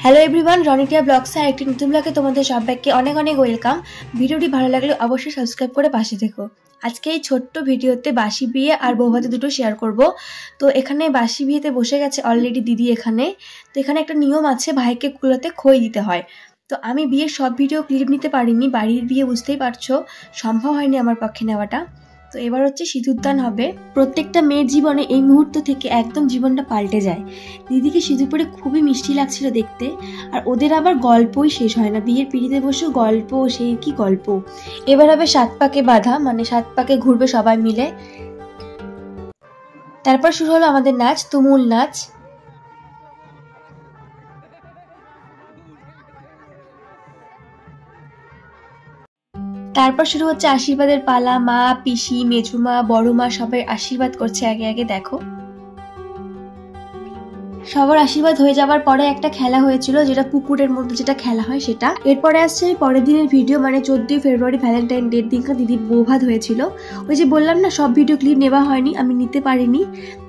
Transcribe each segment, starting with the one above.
Hello everyone, রনিটিয়া ব্লগসে আরেকটি নতুন ব্লগে তোমাদের সবাইকে অনেক অনেক ওয়েলকাম। ভিডিওটি ভালো লাগলে অবশ্যই সাবস্ক্রাইব করে পাশে থেকো। আজকে এই ছোট্ট ভিডিওতে বাসি বিয়ে আর বৌভাতে দুটো শেয়ার করব। তো এখানে বাসি বিয়েতে বসে গেছে অলরেডি দিদি এখানে। তো এখানে একটা নিয়ম আছে, ভাইকে কুলোতে খই দিতে হয়। তো আমি বিয়ের সব ভিডিও ক্লিপ নিতে পারিনি, বাড়ির বিয়ে বুঝতেই পারছো, সম্ভব হয়নি আমার পক্ষে নেওয়াটা। তো এবার হচ্ছে সিঁদুরদান হবে। প্রত্যেকটা মেয়ের জীবনে এই মুহূর্ত থেকে একদম জীবনটা পাল্টে যায়। দিদিকে সিঁদুর পরে খুবই মিষ্টি লাগছিল দেখতে। আর ওদের আবার গল্পই শেষ হয় না, বিয়ের পিড়িতে বসেও গল্প, সেই কি গল্প। এবার হবে 7 পাকে বাঁধা, মানে 7 পাকে ঘুরবে সবাই মিলে। তারপর শুরু হলো আমাদের নাচ, তুমুল নাচ। তারপর শুরু হচ্ছে আশীর্বাদের পালা। মা, পিসি, মেজুমা, বড় মা সবাই আশীর্বাদ করছে আগে আগে। দেখো, সবার আশীর্বাদ হয়ে যাবার পরে একটা খেলা হয়েছিল, যেটা পুকুরের মধ্যে যেটা খেলা হয় সেটা। এরপরে আসছে পরের দিনের ভিডিও, মানে 14 ফেব্রুয়ারি ভ্যালেন্টাইন ডের দিনকা দিদির বৌভাত হয়েছিল। ওই যে বললাম না, সব ভিডিও ক্লিপ নেওয়া হয়নি, আমি নিতে পারিনি।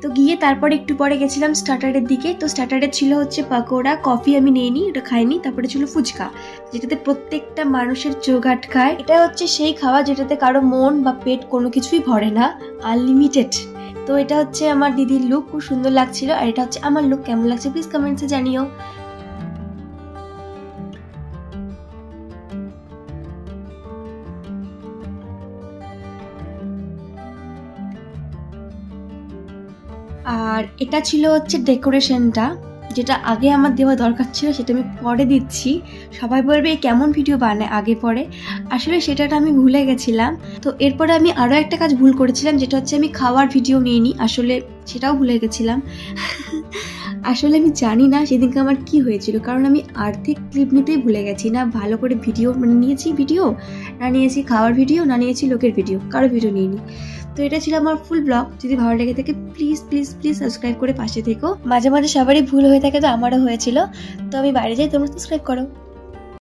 তো গিয়ে তারপরে একটু পরে গেছিলাম স্টার্টারের দিকে। তো স্টার্টারে ছিল হচ্ছে পাকোড়া, কফি আমি নিইনি, ওটা খাইনি। তারপরে ছিল ফুচকা, যেটাতে প্রত্যেকটা মানুষের চোখ আটকায়। এটা হচ্ছে সেই খাওয়া যেটাতে কারো মন বা পেট কোনো কিছুই ভরে না, আনলিমিটেড। তো এটা হচ্ছে আমার দিদির লুক, খুব সুন্দর লাগছিল। আর এটা হচ্ছে আমার লুক, কেমন লাগছে প্লিজ কমেন্টসে জানিও। আর এটা ছিল হচ্ছে ডেকোরেশনটা, যেটা আগে আমার দেওয়া দরকার ছিল, সেটা আমি পরে দিচ্ছি। সবাই বলবে কেমন ভিডিও বানায় আগে পরে, আসলে সেটা আমি ভুলে গেছিলাম। তো এরপরে আমি আরও একটা কাজ ভুল করেছিলাম, যেটা হচ্ছে আমি খাওয়ার ভিডিও নিইনি, আসলে সেটাও ভুলে গেছিলাম। আসলে আমি জানি না সেদিনকে আমার কি হয়েছিল, কারণ আমি আর্থিক ক্লিপ নিতেই ভুলে গেছি। না ভালো করে ভিডিও মানে নিয়েছি ভিডিও, না নিয়েছি খাওয়ার ভিডিও, না নিয়েছি লোকের ভিডিও, কারো ভিডিও নিইনি। তো এটা ছিল আমার ফুল ব্লগ। যদি ভালো লেগে থাকে প্লিজ প্লিজ প্লিজ সাবস্ক্রাইব করে পাশে থেকো। মাঝে মাঝে সবারই ভুল হয়ে থাকে, তো আমারও হয়েছিল। তো আমি বাইরে যাই, তোমরা সাবস্ক্রাইব করো।